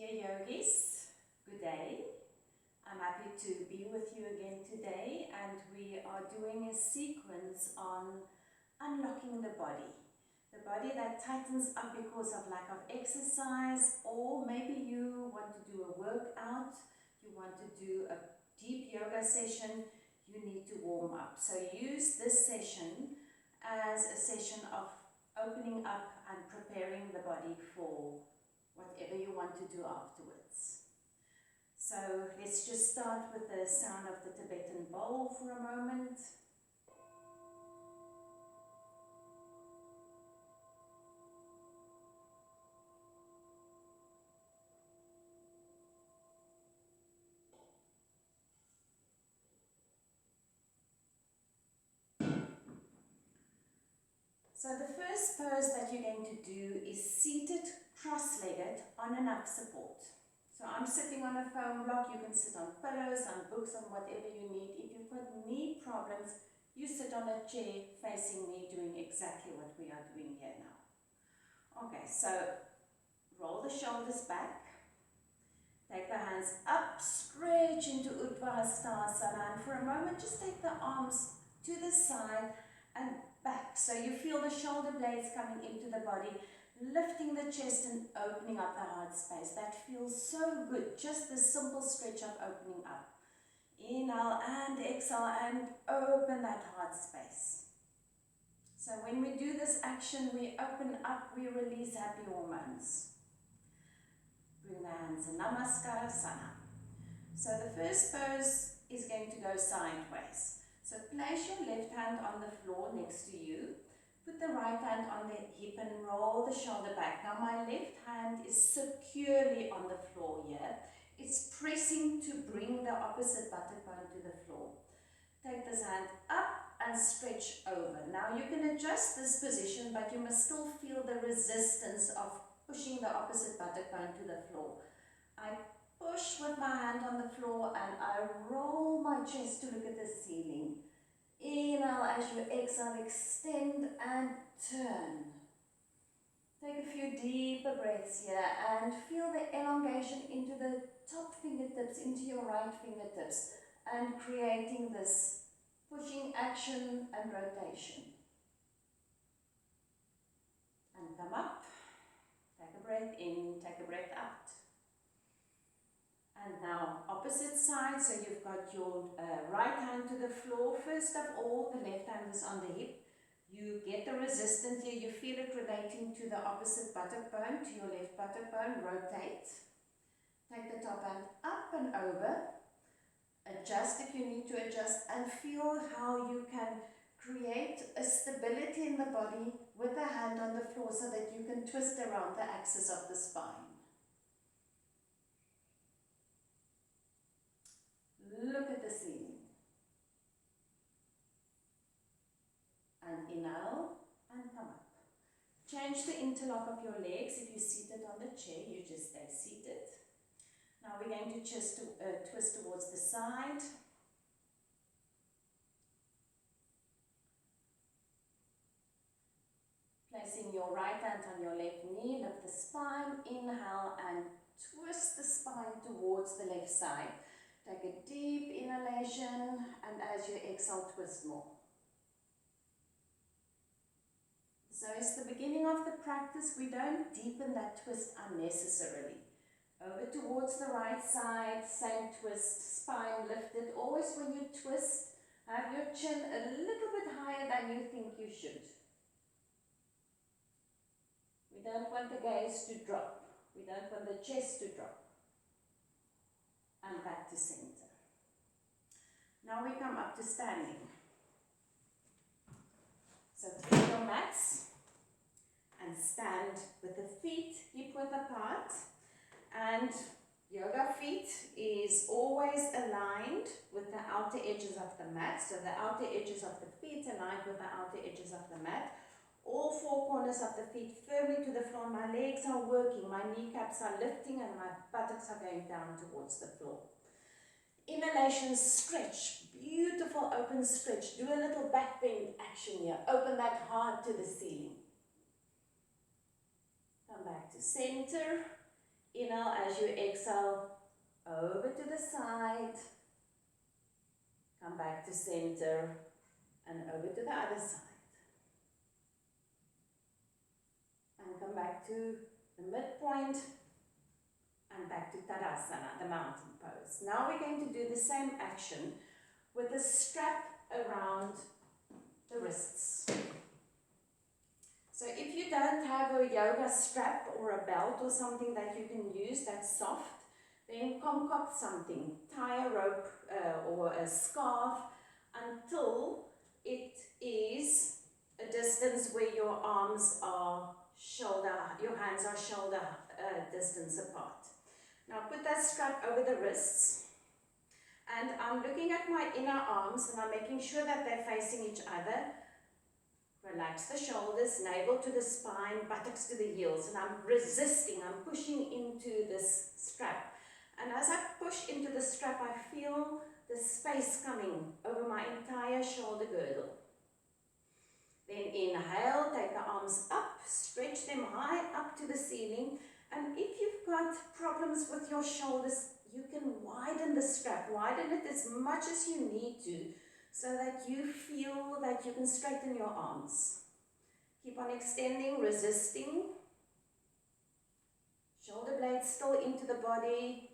Dear yogis, good day. I'm happy to be with you again today, and we are doing a sequence on unlocking the body that tightens up because of lack of exercise, or maybe you want to do a workout, you want to do a deep yoga session, you need to warm up. So use this session as a session of opening up and preparing the body for whatever you want to do afterwards. So let's just start with the sound of the Tibetan bowl for a moment. So the first pose that you're going to do is seated, cross-legged on enough support. So I'm sitting on a foam block. You can sit on pillows, on books, on whatever you need. If you've got knee problems, you sit on a chair facing me, doing exactly what we are doing here now. Okay, so roll the shoulders back. Take the hands up, stretch into Uttanasana, and for a moment just take the arms to the side and back. So you feel the shoulder blades coming into the body, lifting the chest and opening up the heart space. That feels so good, just the simple stretch of opening up. Inhale and exhale and open that heart space. So when we do this action, we open up, we release happy hormones. Bring the hands in Namaskarasana. So the first pose is going to go sideways. So place your left hand on the floor next to you. Put the right hand on the hip and roll the shoulder back. Now my left hand is securely on the floor here. It's pressing to bring the opposite buttock bone to the floor. Take this hand up and stretch over. Now you can adjust this position, but you must still feel the resistance of pushing the opposite buttock bone to the floor. I push with my hand on the floor and I roll my chest to look at the ceiling. Inhale as you exhale, extend and turn. Take a few deeper breaths here and feel the elongation into the top fingertips, into your right fingertips, and creating this pushing action and rotation. And come up. Take a breath in, take a breath out. And now opposite side, so you've got your right hand to the floor. First of all, the left hand is on the hip. You get the resistance here, you feel it relating to the opposite buttock bone, to your left buttock bone. Rotate. Take the top hand up and over. Adjust if you need to adjust, and feel how you can create a stability in the body with the hand on the floor so that you can twist around the axis of the spine. Look at the ceiling. And inhale and come up. Change the interlock of your legs. If you're seated on the chair, you just stay seated. Now we're going to just twist towards the side. Placing your right hand on your left knee, lift the spine, inhale and twist the spine towards the left side. Take a deep inhalation and as you exhale, twist more. So it's the beginning of the practice. We don't deepen that twist unnecessarily. Over towards the right side, same twist, spine lifted. Always when you twist, have your chin a little bit higher than you think you should. We don't want the gaze to drop. We don't want the chest to drop. And back to center. Now we come up to standing. So take your mats and stand with the feet hip-width apart. And yoga feet is always aligned with the outer edges of the mat. So the outer edges of the feet aligned with the outer edges of the mat. All four corners of the feet firmly to the floor. My legs are working, my kneecaps are lifting, and my buttocks are going down towards the floor. Inhalation, stretch, beautiful open stretch. Do a little back bend action here. Open that heart to the ceiling. Come back to center. Inhale as you exhale, over to the side. Come back to center and over to the other side. And come back to the midpoint and back to Tadasana, the mountain pose. Now we're going to do the same action with a strap around the wrists. So if you don't have a yoga strap or a belt or something that you can use that's soft, then concoct something. Tie a rope or a scarf until it is a distance where your arms are your hands are shoulder distance apart. Now put that strap over the wrists, and I'm looking at my inner arms and I'm making sure that they're facing each other. Relax the shoulders, navel to the spine, buttocks to the heels, and I'm resisting, I'm pushing into this strap. And as I push into the strap, I feel the space coming over my entire shoulder girdle. Then inhale, take the arms up, stretch them high up to the ceiling. And if you've got problems with your shoulders, you can widen the strap, widen it as much as you need to, so that you feel that you can straighten your arms. Keep on extending, resisting. Shoulder blades still into the body.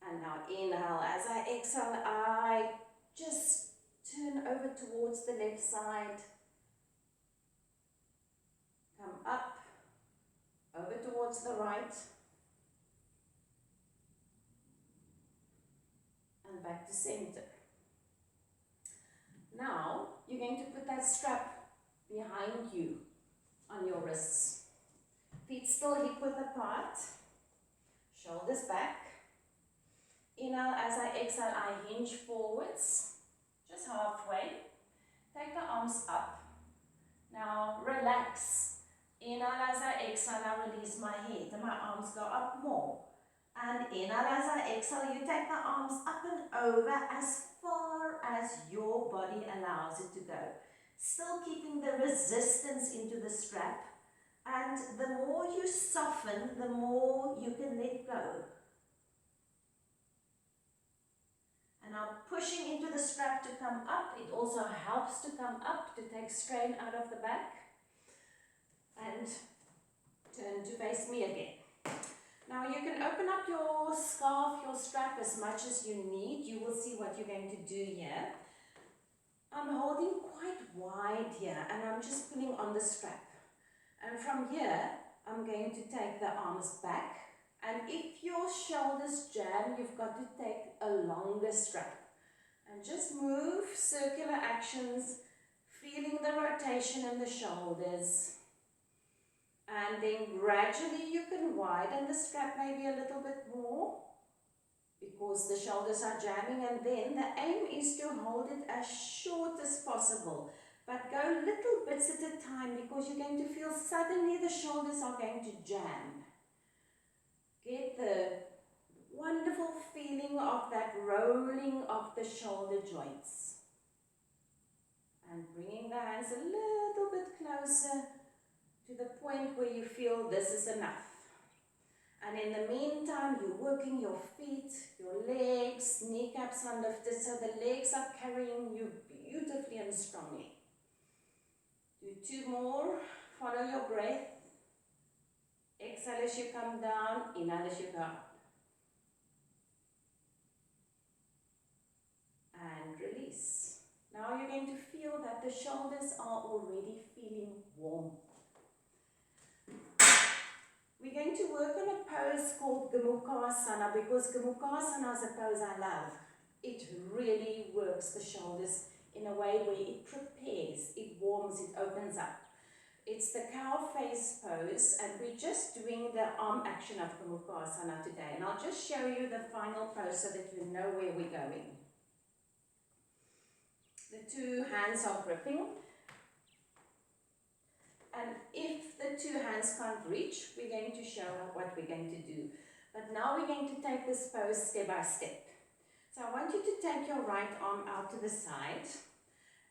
And now inhale. As I exhale, I just turn over towards the left side. Come up, over towards the right. And back to center. Now, you're going to put that strap behind you on your wrists. Feet still hip width apart. Shoulders back. Inhale, as I exhale, I hinge forwards. Just halfway. Take the arms up. Now, relax. Inhale, as I exhale, I release my head and my arms go up more. And inhale, as I exhale, you take the arms up and over as far as your body allows it to go. Still keeping the resistance into the strap. And the more you soften, the more you can let go. And I'm pushing into the strap to come up. It also helps to come up, to take strain out of the back. And turn to face me again. Now you can open up your scarf, your strap as much as you need. You will see what you're going to do here. I'm holding quite wide here and I'm just pulling on the strap. And from here, I'm going to take the arms back. And if your shoulders jam, you've got to take a longer strap. And just move, circular actions, feeling the rotation in the shoulders. And then gradually you can widen the strap maybe a little bit more because the shoulders are jamming, and then the aim is to hold it as short as possible. But go little bits at a time because you're going to feel suddenly the shoulders are going to jam. Get the wonderful feeling of that rolling of the shoulder joints. And bringing the hands a little bit closer to the point where you feel this is enough. And in the meantime, you're working your feet, your legs, kneecaps are lifted so the legs are carrying you beautifully and strongly. Do 2 more. Follow your breath. Exhale as you come down, inhale as you go up. And release. Now you're going to feel that the shoulders are already feeling warm. We're going to work on a pose called Gomukhasana because Gomukhasana is a pose I love. It really works the shoulders in a way where it prepares, it warms, it opens up. It's the cow face pose, and we're just doing the arm action of Gomukhasana today. And I'll just show you the final pose so that you know where we're going. The 2 hands are gripping. And if the 2 hands can't reach, we're going to show what we're going to do. But now we're going to take this pose step by step. So I want you to take your right arm out to the side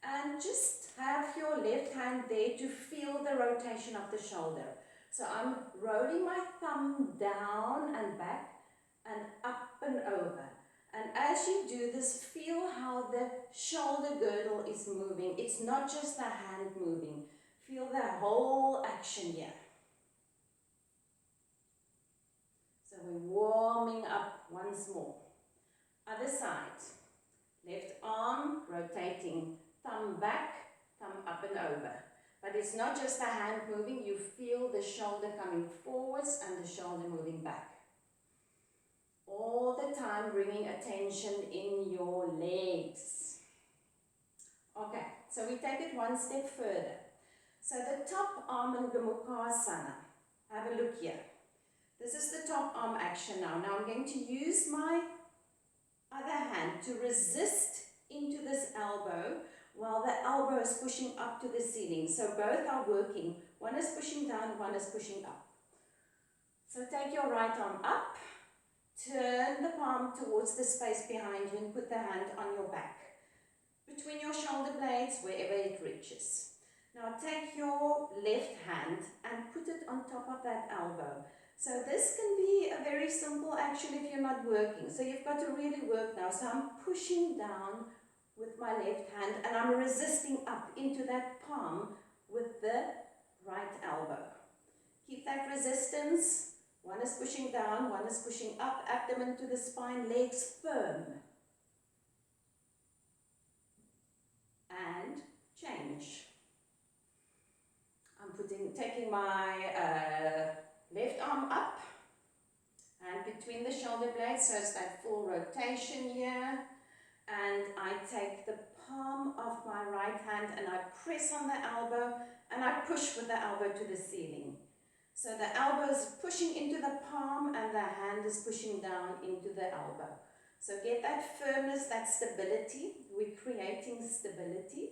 and just have your left hand there to feel the rotation of the shoulder. So I'm rolling my thumb down and back and up and over. And as you do this, feel how the shoulder girdle is moving. It's not just the hand moving. Feel the whole action here. So we're warming up once more. Other side. Left arm rotating. Thumb back, thumb up and over. But it's not just the hand moving. You feel the shoulder coming forwards and the shoulder moving back. All the time bringing attention in your legs. Okay, so we take it one step further. So the top arm in Gomukhasana. Have a look here. This is the top arm action now. Now I'm going to use my other hand to resist into this elbow while the elbow is pushing up to the ceiling. So both are working. One is pushing down, one is pushing up. So take your right arm up. Turn the palm towards the space behind you and put the hand on your back, between your shoulder blades, wherever it reaches. Now take your left hand and put it on top of that elbow. So this can be a very simple action if you're not working. So you've got to really work now. So I'm pushing down with my left hand and I'm resisting up into that palm with the right elbow. Keep that resistance. One is pushing down, one is pushing up, abdomen to the spine, legs firm. And change. I'm taking my left arm up and between the shoulder blades, so it's that full rotation here. And I take the palm of my right hand and I press on the elbow and I push with the elbow to the ceiling. So the elbow is pushing into the palm and the hand is pushing down into the elbow. So get that firmness, that stability. We're creating stability.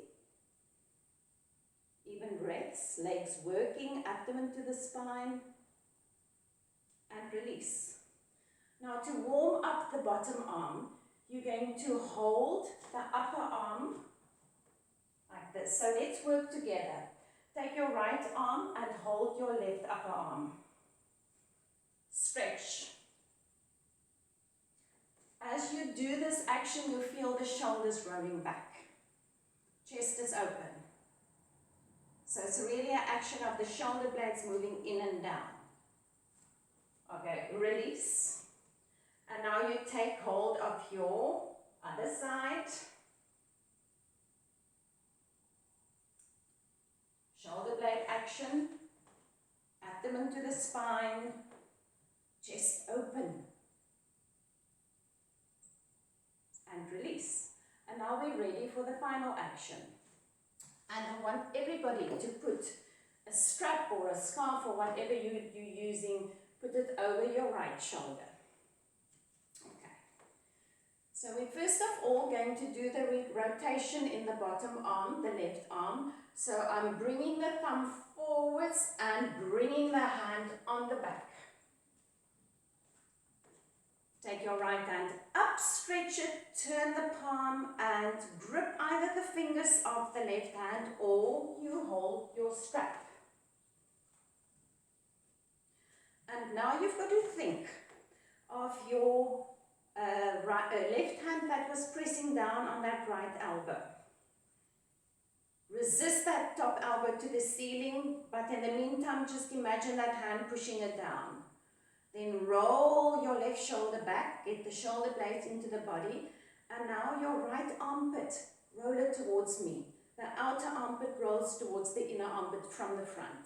Even breaths, legs working, abdomen to the spine. And release. Now to warm up the bottom arm, you're going to hold the upper arm like this. So let's work together. Take your right arm and hold your left upper arm. Stretch. As you do this action, you feel the shoulders rolling back. Chest is open. So it's really an action of the shoulder blades moving in and down. Okay, release. And now you take hold of your other side. Shoulder blade action, abdomen to the spine, chest open. And release. And now we're ready for the final action. And I want everybody to put a strap or a scarf or whatever you're using, put it over your right shoulder. Okay. So we're first of all going to do the rotation in the bottom arm, the left arm. So I'm bringing the thumb forwards and bringing the hand on the back. Take your right hand up, stretch it, turn the palm and grip either the fingers of the left hand or you hold your strap. And now you've got to think of your left hand that was pressing down on that right elbow. Resist that top elbow to the ceiling, but in the meantime, just imagine that hand pushing it down. Then roll your left shoulder back, get the shoulder blades into the body, and now your right armpit, roll it towards me. The outer armpit rolls towards the inner armpit from the front.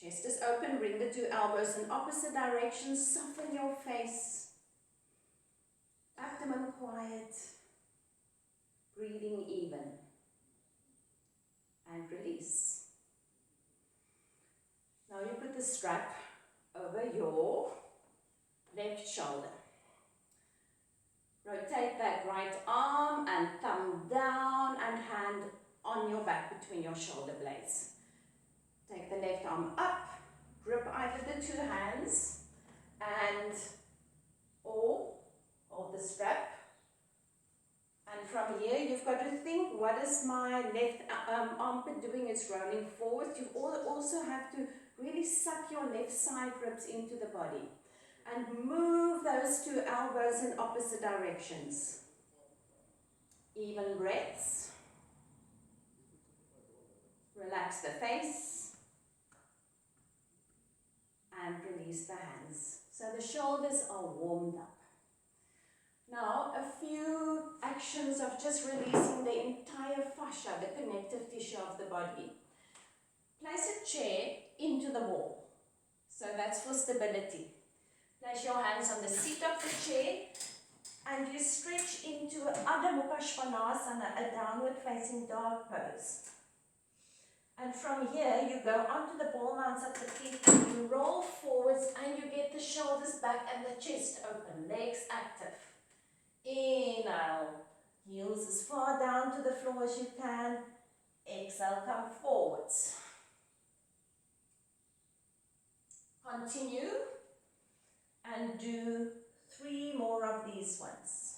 Chest is open, bring the two elbows in opposite directions, soften your face. Abdomen quiet, breathing even. And release. Now you put the strap over your left shoulder. Rotate that right arm and thumb down and hand on your back between your shoulder blades. Take the left arm up, grip either the two hands and or hold the strap. And from here, you've got to think, what is my left armpit doing? It's rolling forward. You also have to Really suck your left side ribs into the body. And move those two elbows in opposite directions. Even breaths. Relax the face. And release the hands. So the shoulders are warmed up. Now, a few actions of just releasing the entire fascia, the connective tissue of the body. Place a chair into the wall. So that's for stability. Place your hands on the seat of the chair and you stretch into Adho Mukha Svanasana, a downward facing dog pose. And from here, you go onto the ball mounts at the feet and you roll forwards and you get the shoulders back and the chest open, legs active. Inhale, heels as far down to the floor as you can. Exhale, come forwards. Continue and do 3 more of these ones.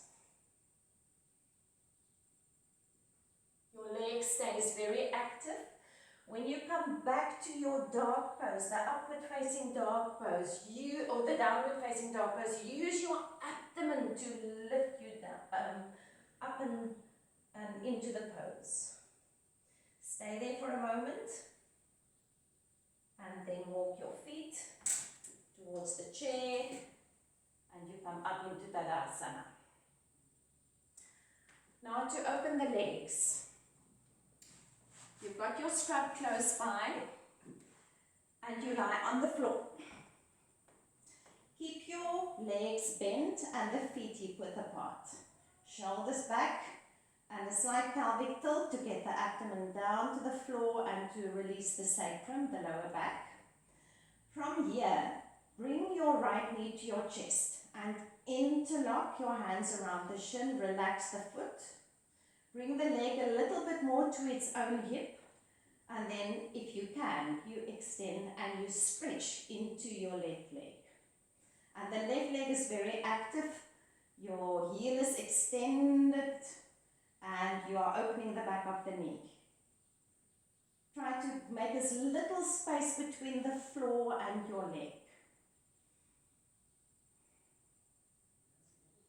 Your leg stays very active. When you come back to your dog pose, the upward facing dog pose, or the downward facing dog pose, use your abdomen to lift you down, up and into the pose. Stay there for a moment and then walk your feet towards the chair and you come up into Tadasana. Now to open the legs. You've got your strap close by and you lie on the floor. Keep your legs bent and the feet hip width apart. Shoulders back and a slight pelvic tilt to get the abdomen down to the floor and to release the sacrum, the lower back. From here, bring your right knee to your chest and interlock your hands around the shin, relax the foot. Bring the leg a little bit more to its own hip and then if you can, you extend and you stretch into your left leg. And the left leg is very active, your heel is extended and you are opening the back of the knee. Try to make as little space between the floor and your leg.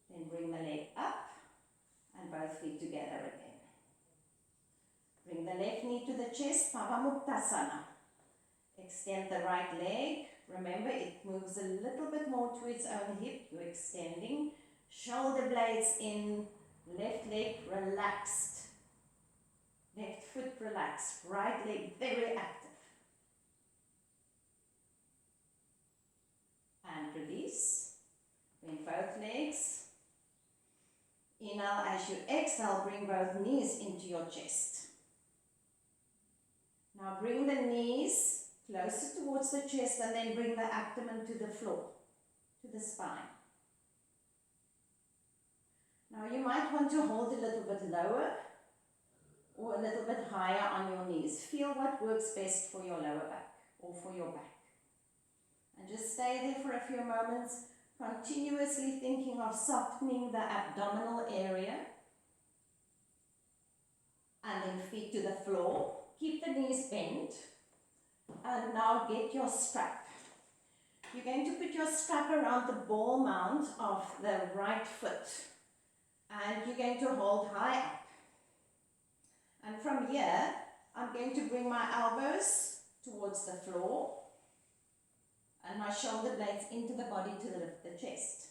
Then bring the leg up and both feet together again. Bring the left knee to the chest, Pavamuktasana. Extend the right leg. Remember, it moves a little bit more to its own hip. You're extending. Shoulder blades in, left leg relaxed. Left foot relaxed. Right leg very active. And release. Bring both legs. Inhale, as you exhale, bring both knees into your chest. Now bring the knees closer towards the chest and then bring the abdomen to the floor, to the spine. Now you might want to hold a little bit lower or a little bit higher on your knees. Feel what works best for your lower back or for your back. And just stay there for a few moments, continuously thinking of softening the abdominal area. And then feet to the floor. Keep the knees bent. And now get your strap. You're going to put your strap around the ball mount of the right foot. And you're going to hold high up. And from here, I'm going to bring my elbows towards the floor. And my shoulder blades into the body to lift the chest.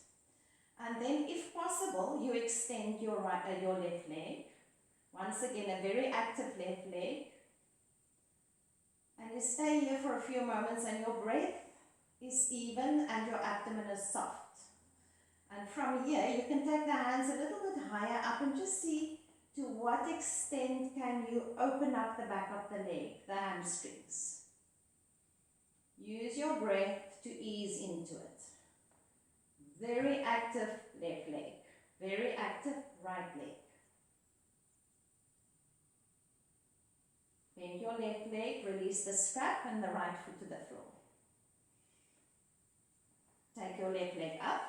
And then, if possible, you extend your left leg. Once again, a very active left leg. And you stay here for a few moments and your breath is even and your abdomen is soft. And from here, you can take the hands a little bit higher up and just see to what extent can you open up the back of the leg, the hamstrings. Use your breath to ease into it. Very active left leg. Very active right leg. Bend your left leg, release the strap and the right foot to the floor. Take your left leg up.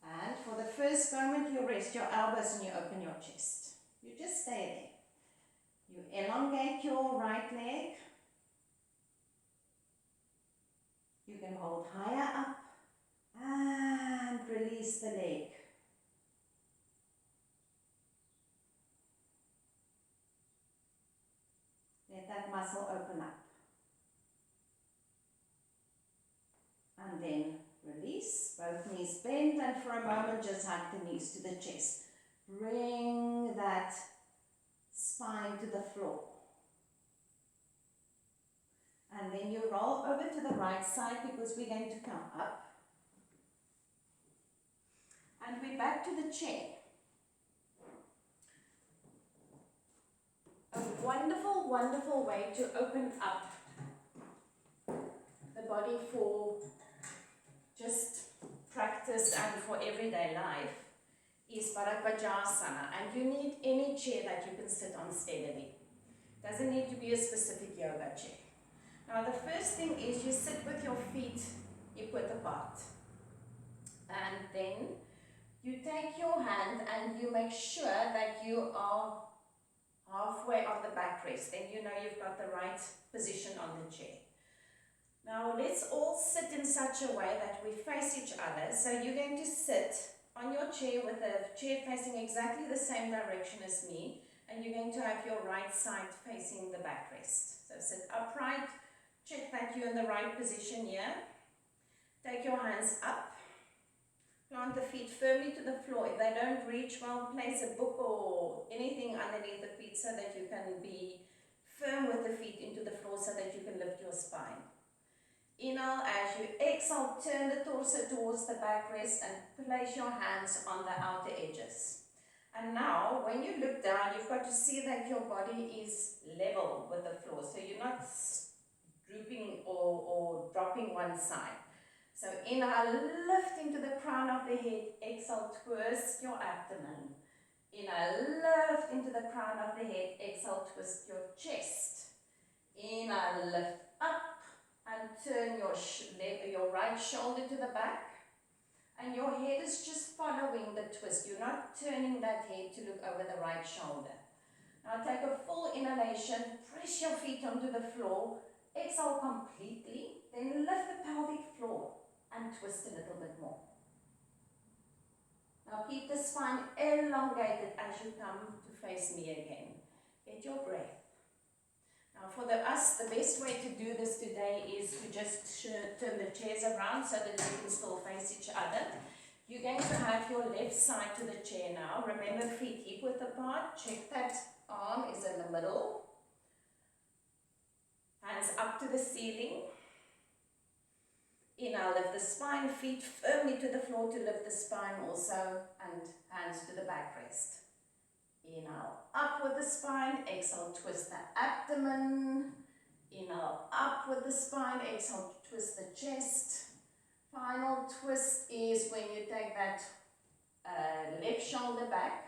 And for the first moment, you rest your elbows and you open your chest. You just stay there. You elongate your right leg. You can hold higher up and release the leg. Let that muscle open up. And then release, both knees bend, and for a moment just hug the knees to the chest. Bring that spine to the floor. And then you roll over to the right side because we're going to come up. And we're back to the chair. A wonderful, wonderful way to open up the body for just practice and for everyday life is Bharadvajasana, and you need any chair that you can sit on steadily. Doesn't need to be a specific yoga chair. Now the first thing is you sit with your feet hip-width apart, and then you take your hand and you make sure that you are halfway on the backrest. Then you know you've got the right position on the chair. Now let's all sit in such a way that we face each other. So you're going to sit on your chair with the chair facing exactly the same direction as me, and you're going to have your right side facing the backrest. So sit upright, check that you're in the right position here. Take your hands up, plant the feet firmly to the floor. If they don't reach, well, place a book or anything underneath the feet so that you can be firm with the feet into the floor so that you can lift your spine. Inhale, as you exhale, turn the torso towards the backrest and place your hands on the outer edges. And now, when you look down, you've got to see that your body is level with the floor. So you're not drooping or dropping one side. So inhale, lift into the crown of the head. Exhale, twist your abdomen. Inhale, lift into the crown of the head. Exhale, twist your chest. Inhale, lift up. And turn your right shoulder to the back, and your head is just following the twist. You're not turning that head to look over the right shoulder. Now take a full inhalation, press your feet onto the floor, exhale completely, then lift the pelvic floor and twist a little bit more. Now keep the spine elongated as you come to face me again. Get your breath. Now for the best way to do this today is to just turn the chairs around so that you can still face each other. You're going to have your left side to the chair now. Remember, feet hip-width apart. Check that arm is in the middle. Hands up to the ceiling. Inhale, lift the spine, feet firmly to the floor to lift the spine also, and hands to the backrest. Inhale, up with the spine, exhale, twist the abdomen. Inhale, up with the spine, exhale, twist the chest. Final twist is when you take that left shoulder back,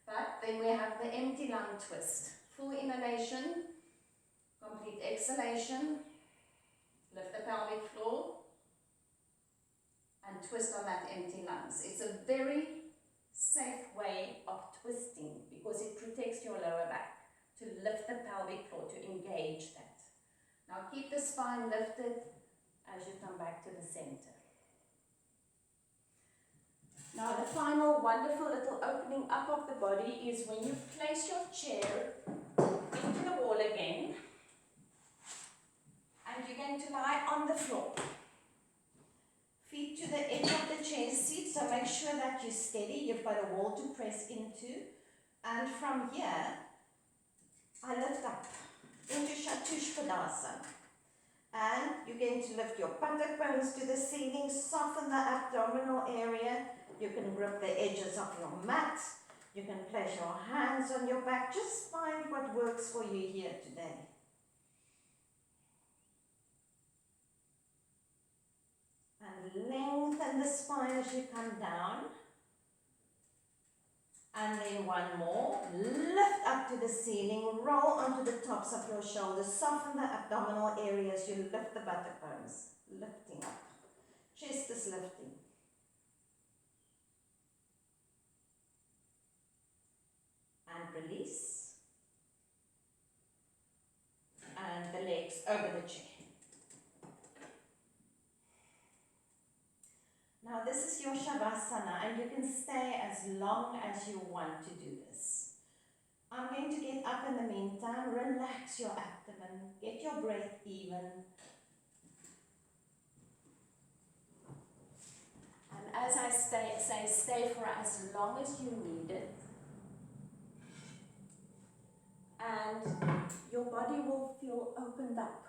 but then we have the empty lung twist. Full inhalation, complete exhalation, lift the pelvic floor, and twist on that empty lungs. It's a very safe way of twisting because it protects your lower back, to lift the pelvic floor, to engage that. Now keep the spine lifted as you come back to the center. Now the final wonderful little opening up of the body is when you place your chair into the wall again, and you're going to lie on the floor. Feet to the edge of the chair seat, so make sure that you're steady. You've got a wall to press into. And from here, I lift up into Chatushpadasana. And you're going to lift your buttock bones to the ceiling, soften the abdominal area. You can grip the edges of your mat. You can place your hands on your back. Just find what works for you here today. And lengthen the spine as you come down. And then one more. Lift up to the ceiling. Roll onto the tops of your shoulders. Soften the abdominal areas. You lift the buttock bones. Lifting up. Chest is lifting. And release. And the legs over the chair. asana, and you can stay as long as you want to do this. I'm going to get up in the meantime, relax your abdomen, get your breath even. And as I say, stay for as long as you need it. And your body will feel opened up.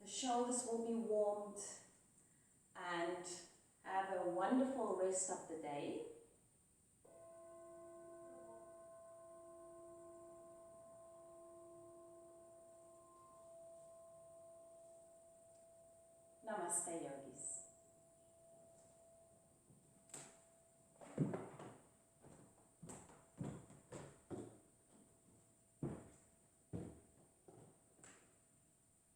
The shoulders will be warmed, and have a wonderful rest of the day. Namaste, yogis.